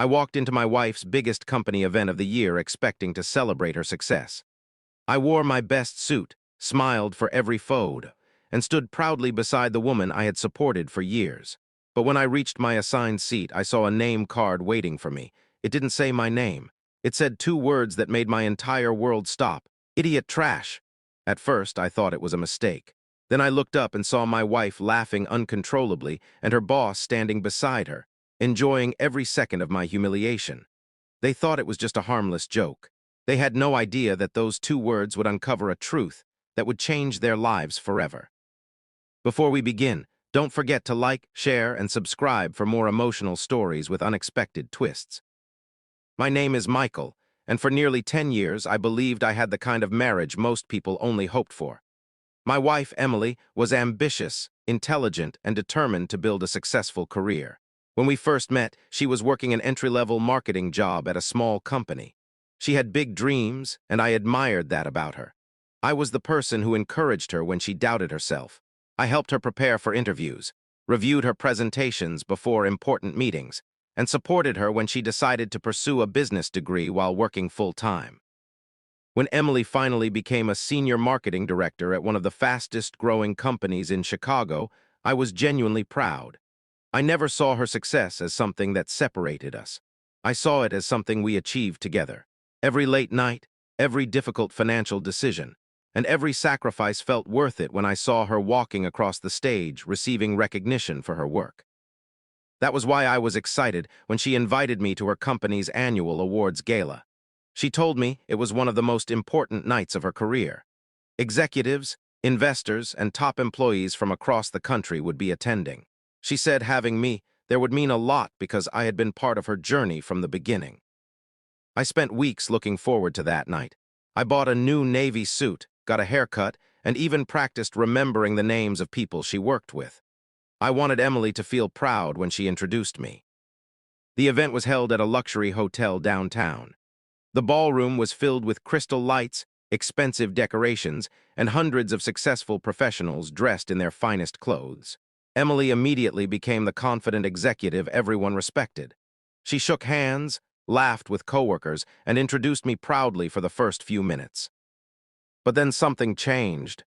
I walked into my wife's biggest company event of the year expecting to celebrate her success. I wore my best suit, smiled for every feud, and stood proudly beside the woman I had supported for years. But when I reached my assigned seat, I saw a name card waiting for me. It didn't say my name. It said two words that made my entire world stop: idiot trash. At first, I thought it was a mistake. Then I looked up and saw my wife laughing uncontrollably and her boss standing beside her, enjoying every second of my humiliation. They thought it was just a harmless joke. They had no idea that those two words would uncover a truth that would change their lives forever. Before we begin, don't forget to like, share, and subscribe for more emotional stories with unexpected twists. My name is Michael, and for nearly 10 years I believed I had the kind of marriage most people only hoped for. My wife, Emily, was ambitious, intelligent, and determined to build a successful career. When we first met, she was working an entry-level marketing job at a small company. She had big dreams, and I admired that about her. I was the person who encouraged her when she doubted herself. I helped her prepare for interviews, reviewed her presentations before important meetings, and supported her when she decided to pursue a business degree while working full-time. When Emily finally became a senior marketing director at one of the fastest-growing companies in Chicago, I was genuinely proud. I never saw her success as something that separated us. I saw it as something we achieved together. Every late night, every difficult financial decision, and every sacrifice felt worth it when I saw her walking across the stage, receiving recognition for her work. That was why I was excited when she invited me to her company's annual awards gala. She told me it was one of the most important nights of her career. Executives, investors, and top employees from across the country would be attending. She said having me there would mean a lot because I had been part of her journey from the beginning. I spent weeks looking forward to that night. I bought a new navy suit, got a haircut, and even practiced remembering the names of people she worked with. I wanted Emily to feel proud when she introduced me. The event was held at a luxury hotel downtown. The ballroom was filled with crystal lights, expensive decorations, and hundreds of successful professionals dressed in their finest clothes. Emily immediately became the confident executive everyone respected. She shook hands, laughed with coworkers, and introduced me proudly for the first few minutes. But then something changed.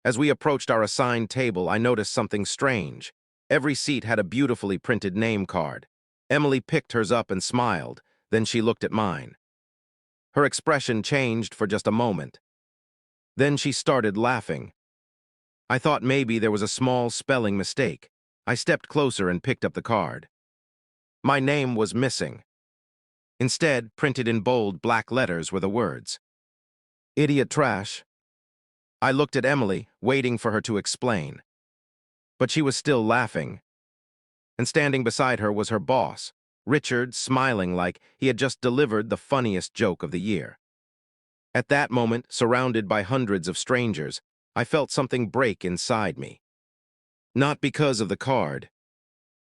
As we approached our assigned table, I noticed something strange. Every seat had a beautifully printed name card. Emily picked hers up and smiled, then she looked at mine. Her expression changed for just a moment. Then she started laughing. I thought maybe there was a small spelling mistake. I stepped closer and picked up the card. My name was missing. Instead, printed in bold black letters were the words, "Idiot trash." I looked at Emily, waiting for her to explain. But she was still laughing. And standing beside her was her boss, Richard, smiling like he had just delivered the funniest joke of the year. At that moment, surrounded by hundreds of strangers, I felt something break inside me. Not because of the card.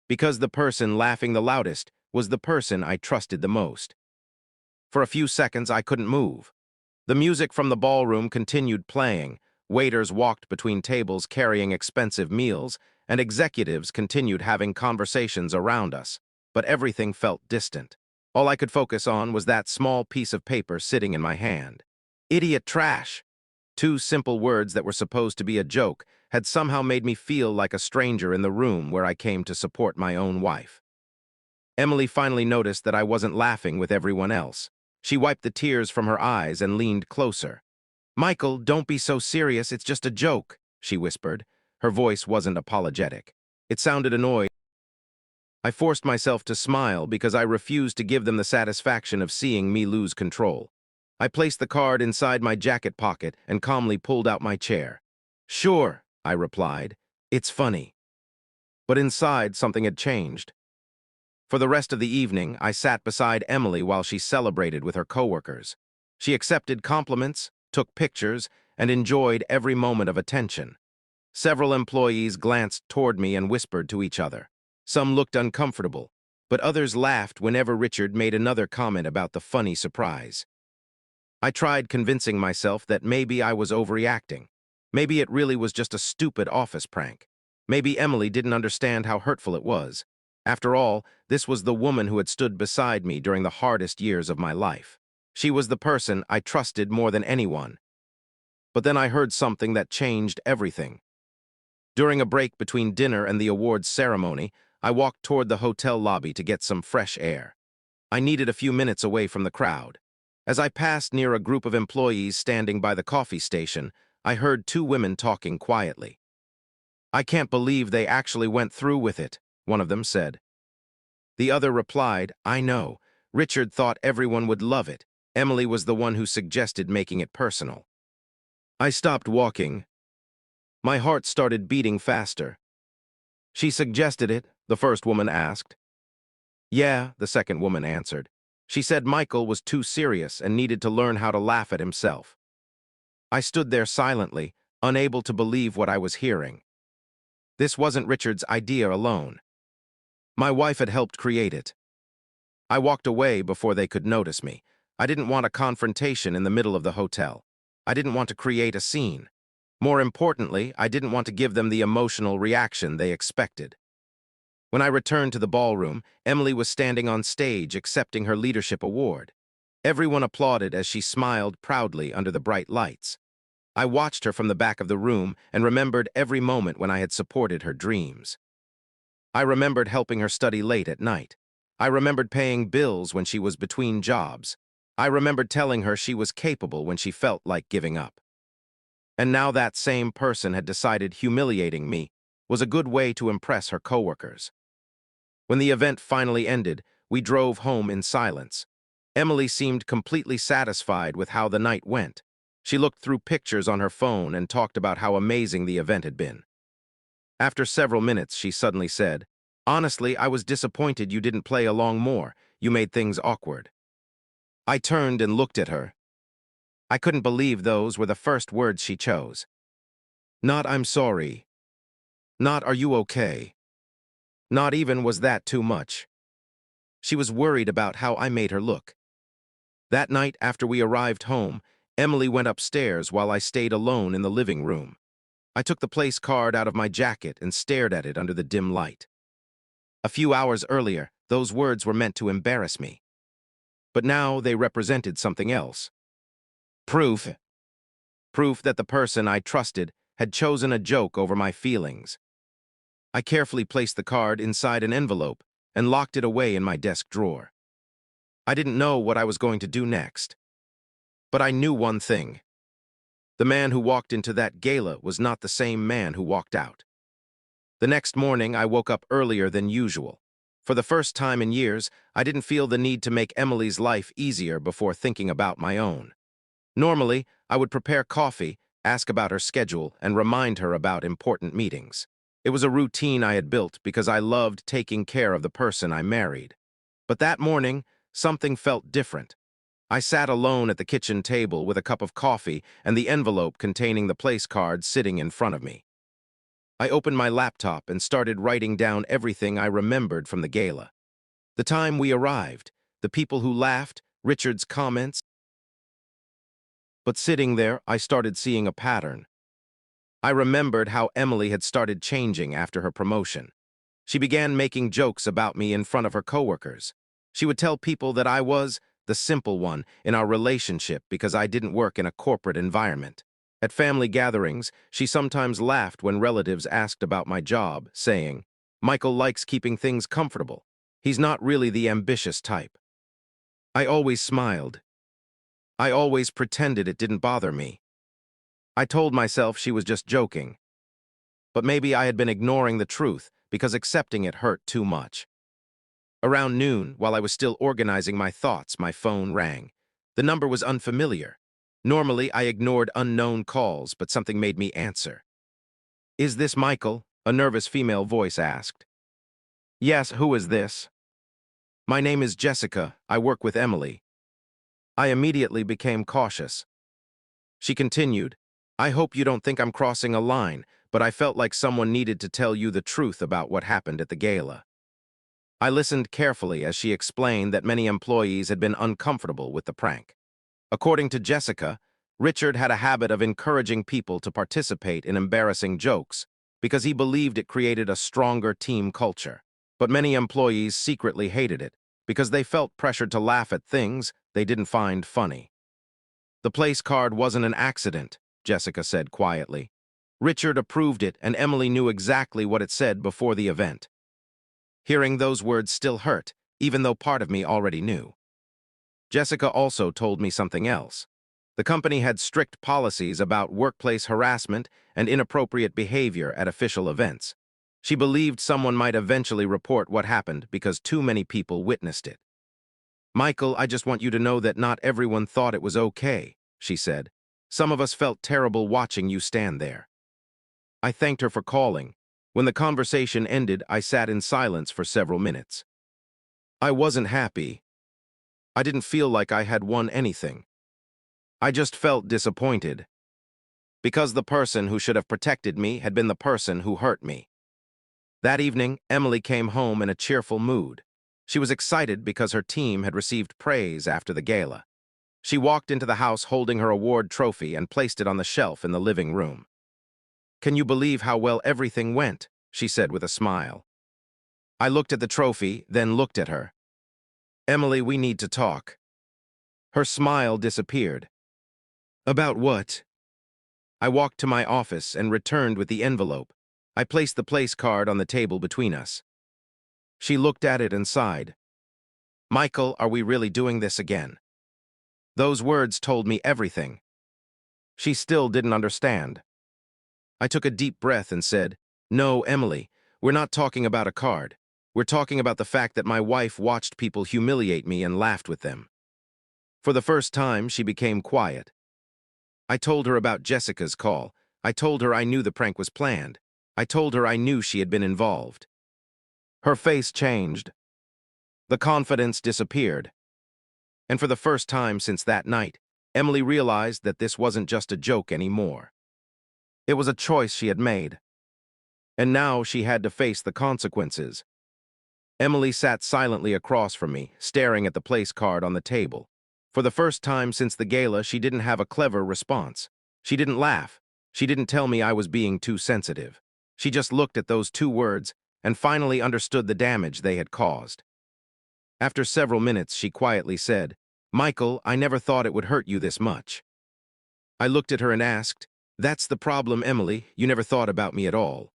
Because the person laughing the loudest was the person I trusted the most. For a few seconds, I couldn't move. The music from the ballroom continued playing, waiters walked between tables carrying expensive meals, and executives continued having conversations around us, but everything felt distant. All I could focus on was that small piece of paper sitting in my hand. Idiot trash. Two simple words that were supposed to be a joke had somehow made me feel like a stranger in the room where I came to support my own wife. Emily finally noticed that I wasn't laughing with everyone else. She wiped the tears from her eyes and leaned closer. "Michael, don't be so serious, it's just a joke," she whispered. Her voice wasn't apologetic. It sounded annoyed. I forced myself to smile because I refused to give them the satisfaction of seeing me lose control. I placed the card inside my jacket pocket and calmly pulled out my chair. "Sure," I replied. "It's funny." But inside, something had changed. For the rest of the evening, I sat beside Emily while she celebrated with her coworkers. She accepted compliments, took pictures, and enjoyed every moment of attention. Several employees glanced toward me and whispered to each other. Some looked uncomfortable, but others laughed whenever Richard made another comment about the funny surprise. I tried convincing myself that maybe I was overreacting. Maybe it really was just a stupid office prank. Maybe Emily didn't understand how hurtful it was. After all, this was the woman who had stood beside me during the hardest years of my life. She was the person I trusted more than anyone. But then I heard something that changed everything. During a break between dinner and the awards ceremony, I walked toward the hotel lobby to get some fresh air. I needed a few minutes away from the crowd. As I passed near a group of employees standing by the coffee station, I heard two women talking quietly. "I can't believe they actually went through with it," one of them said. The other replied, "I know. Richard thought everyone would love it. Emily was the one who suggested making it personal." I stopped walking. My heart started beating faster. "She suggested it?" the first woman asked. "Yeah," the second woman answered. "She said Michael was too serious and needed to learn how to laugh at himself." I stood there silently, unable to believe what I was hearing. This wasn't Richard's idea alone. My wife had helped create it. I walked away before they could notice me. I didn't want a confrontation in the middle of the hotel. I didn't want to create a scene. More importantly, I didn't want to give them the emotional reaction they expected. When I returned to the ballroom, Emily was standing on stage accepting her leadership award. Everyone applauded as she smiled proudly under the bright lights. I watched her from the back of the room and remembered every moment when I had supported her dreams. I remembered helping her study late at night. I remembered paying bills when she was between jobs. I remembered telling her she was capable when she felt like giving up. And now that same person had decided humiliating me was a good way to impress her coworkers. When the event finally ended, we drove home in silence. Emily seemed completely satisfied with how the night went. She looked through pictures on her phone and talked about how amazing the event had been. After several minutes, she suddenly said, "Honestly, I was disappointed you didn't play along more. You made things awkward." I turned and looked at her. I couldn't believe those were the first words she chose. Not "I'm sorry." Not "Are you okay?" Not even "Was that too much?" She was worried about how I made her look. That night, after we arrived home, Emily went upstairs while I stayed alone in the living room. I took the place card out of my jacket and stared at it under the dim light. A few hours earlier, those words were meant to embarrass me. But now they represented something else. Proof. Proof that the person I trusted had chosen a joke over my feelings. I carefully placed the card inside an envelope and locked it away in my desk drawer. I didn't know what I was going to do next. But I knew one thing. The man who walked into that gala was not the same man who walked out. The next morning, I woke up earlier than usual. For the first time in years, I didn't feel the need to make Emily's life easier before thinking about my own. Normally, I would prepare coffee, ask about her schedule, and remind her about important meetings. It was a routine I had built because I loved taking care of the person I married. But that morning, something felt different. I sat alone at the kitchen table with a cup of coffee and the envelope containing the place card sitting in front of me. I opened my laptop and started writing down everything I remembered from the gala. The time we arrived, the people who laughed, Richard's comments. But sitting there, I started seeing a pattern. I remembered how Emily had started changing after her promotion. She began making jokes about me in front of her coworkers. She would tell people that I was the simple one in our relationship because I didn't work in a corporate environment. At family gatherings, she sometimes laughed when relatives asked about my job, saying, "Michael likes keeping things comfortable. He's not really the ambitious type." I always smiled. I always pretended it didn't bother me. I told myself she was just joking. But maybe I had been ignoring the truth because accepting it hurt too much. Around noon, while I was still organizing my thoughts, my phone rang. The number was unfamiliar. Normally, I ignored unknown calls, but something made me answer. "Is this Michael?" a nervous female voice asked. "Yes, who is this?" "My name is Jessica. I work with Emily." I immediately became cautious. She continued, "I hope you don't think I'm crossing a line, but I felt like someone needed to tell you the truth about what happened at the gala." I listened carefully as she explained that many employees had been uncomfortable with the prank. According to Jessica, Richard had a habit of encouraging people to participate in embarrassing jokes because he believed it created a stronger team culture. But many employees secretly hated it because they felt pressured to laugh at things they didn't find funny. The place card wasn't an accident, Jessica said quietly. Richard approved it, and Emily knew exactly what it said before the event. Hearing those words still hurt, even though part of me already knew. Jessica also told me something else. The company had strict policies about workplace harassment and inappropriate behavior at official events. She believed someone might eventually report what happened because too many people witnessed it. "Michael, I just want you to know that not everyone thought it was okay," she said. "Some of us felt terrible watching you stand there." I thanked her for calling. When the conversation ended, I sat in silence for several minutes. I wasn't happy. I didn't feel like I had won anything. I just felt disappointed. Because the person who should have protected me had been the person who hurt me. That evening, Emily came home in a cheerful mood. She was excited because her team had received praise after the gala. She walked into the house holding her award trophy and placed it on the shelf in the living room. "Can you believe how well everything went?" she said with a smile. I looked at the trophy, then looked at her. "Emily, we need to talk." Her smile disappeared. "About what?" I walked to my office and returned with the envelope. I placed the place card on the table between us. She looked at it and sighed. "Michael, are we really doing this again?" Those words told me everything. She still didn't understand. I took a deep breath and said, "No, Emily, we're not talking about a card. We're talking about the fact that my wife watched people humiliate me and laughed with them." For the first time, she became quiet. I told her about Jessica's call. I told her I knew the prank was planned. I told her I knew she had been involved. Her face changed. The confidence disappeared. And for the first time since that night, Emily realized that this wasn't just a joke anymore. It was a choice she had made. And now she had to face the consequences. Emily sat silently across from me, staring at the place card on the table. For the first time since the gala, she didn't have a clever response. She didn't laugh. She didn't tell me I was being too sensitive. She just looked at those two words and finally understood the damage they had caused. After several minutes, she quietly said, "Michael, I never thought it would hurt you this much." I looked at her and asked, "That's the problem, Emily. You never thought about me at all."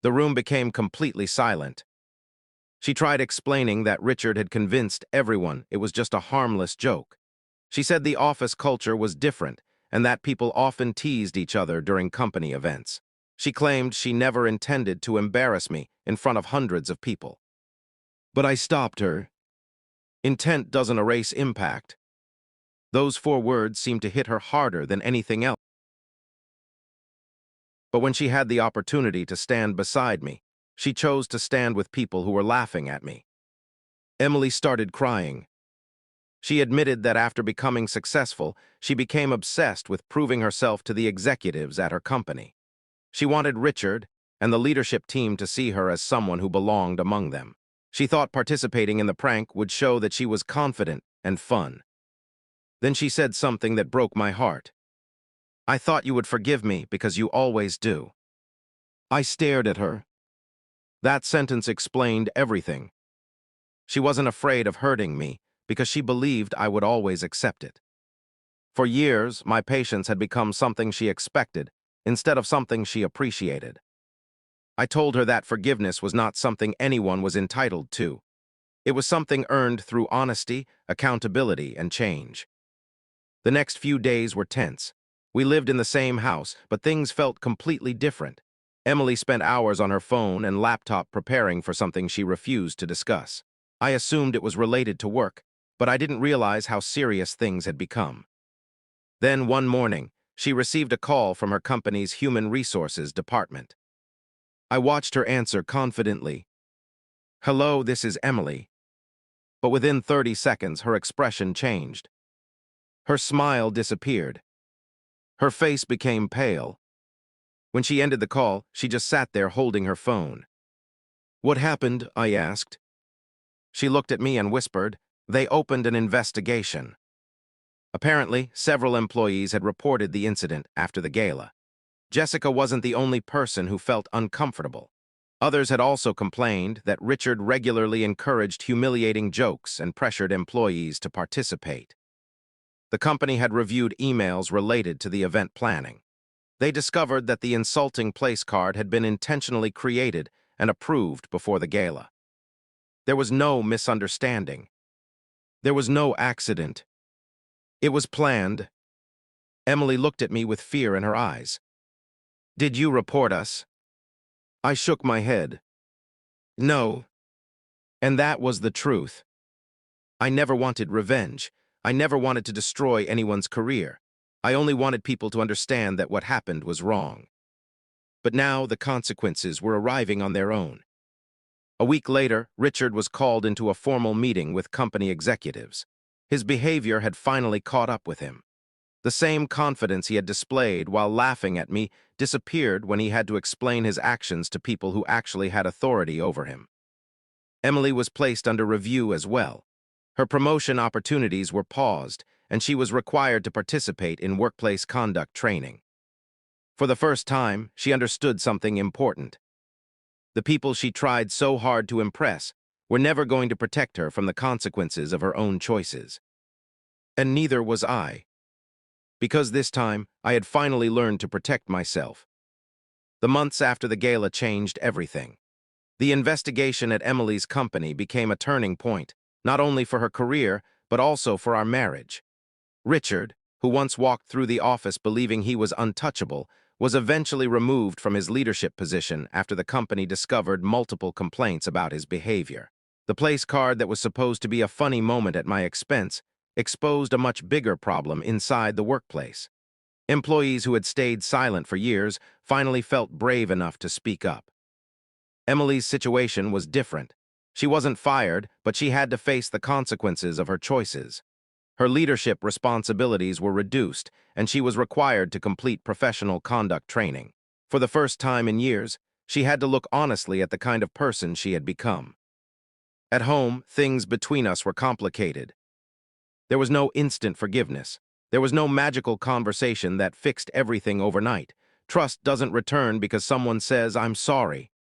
The room became completely silent. She tried explaining that Richard had convinced everyone it was just a harmless joke. She said the office culture was different and that people often teased each other during company events. She claimed she never intended to embarrass me in front of hundreds of people. But I stopped her. Intent doesn't erase impact. Those 4 words seemed to hit her harder than anything else. But when she had the opportunity to stand beside me, she chose to stand with people who were laughing at me. Emily started crying. She admitted that after becoming successful, she became obsessed with proving herself to the executives at her company. She wanted Richard and the leadership team to see her as someone who belonged among them. She thought participating in the prank would show that she was confident and fun. Then she said something that broke my heart. "I thought you would forgive me because you always do." I stared at her. That sentence explained everything. She wasn't afraid of hurting me because she believed I would always accept it. For years, my patience had become something she expected instead of something she appreciated. I told her that forgiveness was not something anyone was entitled to. It was something earned through honesty, accountability, and change. The next few days were tense. We lived in the same house, but things felt completely different. Emily spent hours on her phone and laptop preparing for something she refused to discuss. I assumed it was related to work, but I didn't realize how serious things had become. Then one morning, she received a call from her company's human resources department. I watched her answer confidently. "Hello, this is Emily." But within 30 seconds, her expression changed. Her smile disappeared. Her face became pale. When she ended the call, she just sat there holding her phone. "What happened?" I asked. She looked at me and whispered, "They opened an investigation." Apparently, several employees had reported the incident after the gala. Jessica wasn't the only person who felt uncomfortable. Others had also complained that Richard regularly encouraged humiliating jokes and pressured employees to participate. The company had reviewed emails related to the event planning. They discovered that the insulting place card had been intentionally created and approved before the gala. There was no misunderstanding. There was no accident. It was planned. Emily looked at me with fear in her eyes. "Did you report us?" I shook my head. "No." And that was the truth. I never wanted revenge. I never wanted to destroy anyone's career. I only wanted people to understand that what happened was wrong. But now the consequences were arriving on their own. A week later, Richard was called into a formal meeting with company executives. His behavior had finally caught up with him. The same confidence he had displayed while laughing at me disappeared when he had to explain his actions to people who actually had authority over him. Emily was placed under review as well. Her promotion opportunities were paused, and she was required to participate in workplace conduct training. For the first time, she understood something important. The people she tried so hard to impress were never going to protect her from the consequences of her own choices. And neither was I. Because this time, I had finally learned to protect myself. The months after the gala changed everything. The investigation at Emily's company became a turning point, not only for her career, but also for our marriage. Richard, who once walked through the office believing he was untouchable, was eventually removed from his leadership position after the company discovered multiple complaints about his behavior. The place card that was supposed to be a funny moment at my expense exposed a much bigger problem inside the workplace. Employees who had stayed silent for years finally felt brave enough to speak up. Emily's situation was different. She wasn't fired, but she had to face the consequences of her choices. Her leadership responsibilities were reduced, and she was required to complete professional conduct training. For the first time in years, she had to look honestly at the kind of person she had become. At home, things between us were complicated. There was no instant forgiveness. There was no magical conversation that fixed everything overnight. Trust doesn't return because someone says, "I'm sorry."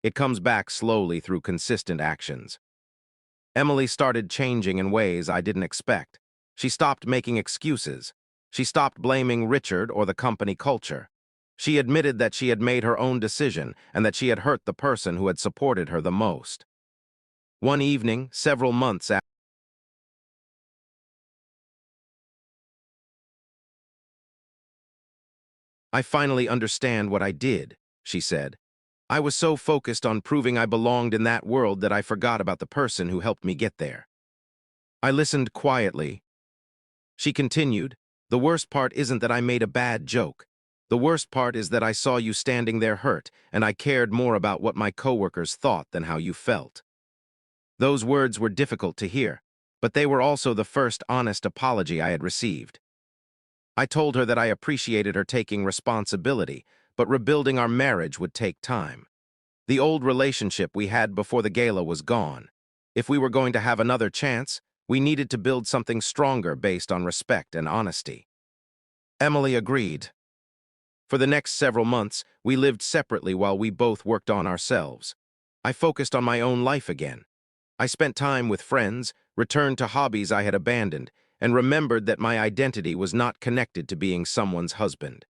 It comes back slowly through consistent actions. Emily started changing in ways I didn't expect. She stopped making excuses. She stopped blaming Richard or the company culture. She admitted that she had made her own decision and that she had hurt the person who had supported her the most. One evening, several months after, "I finally understand what I did," she said. "I was so focused on proving I belonged in that world that I forgot about the person who helped me get there." I listened quietly. She continued, "The worst part isn't that I made a bad joke. The worst part is that I saw you standing there hurt, and I cared more about what my coworkers thought than how you felt." Those words were difficult to hear, but they were also the first honest apology I had received. I told her that I appreciated her taking responsibility, but rebuilding our marriage would take time. The old relationship we had before the gala was gone. If we were going to have another chance, we needed to build something stronger based on respect and honesty. Emily agreed. For the next several months, we lived separately while we both worked on ourselves. I focused on my own life again. I spent time with friends, returned to hobbies I had abandoned, and remembered that my identity was not connected to being someone's husband.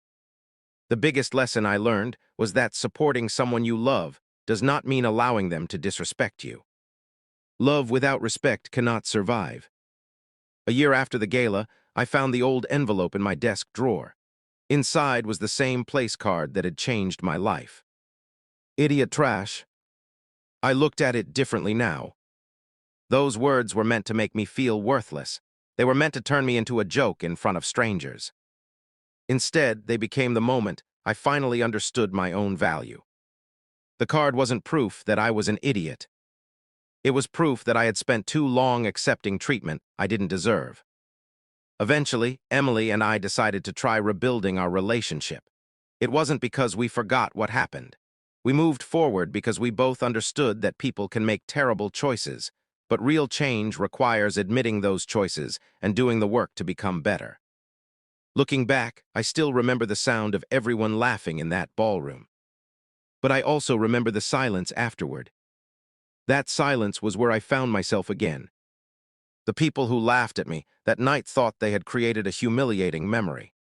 The biggest lesson I learned was that supporting someone you love does not mean allowing them to disrespect you. Love without respect cannot survive. A year after the gala, I found the old envelope in my desk drawer. Inside was the same place card that had changed my life. "Idiot trash." I looked at it differently now. Those words were meant to make me feel worthless. They were meant to turn me into a joke in front of strangers. Instead, they became the moment I finally understood my own value. The card wasn't proof that I was an idiot. It was proof that I had spent too long accepting treatment I didn't deserve. Eventually, Emily and I decided to try rebuilding our relationship. It wasn't because we forgot what happened. We moved forward because we both understood that people can make terrible choices, but real change requires admitting those choices and doing the work to become better. Looking back, I still remember the sound of everyone laughing in that ballroom. But I also remember the silence afterward. That silence was where I found myself again. The people who laughed at me that night thought they had created a humiliating memory.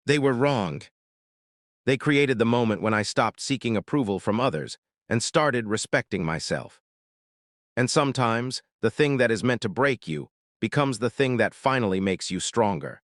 They were wrong. They created the moment when I stopped seeking approval from others and started respecting myself. And sometimes, the thing that is meant to break you becomes the thing that finally makes you stronger.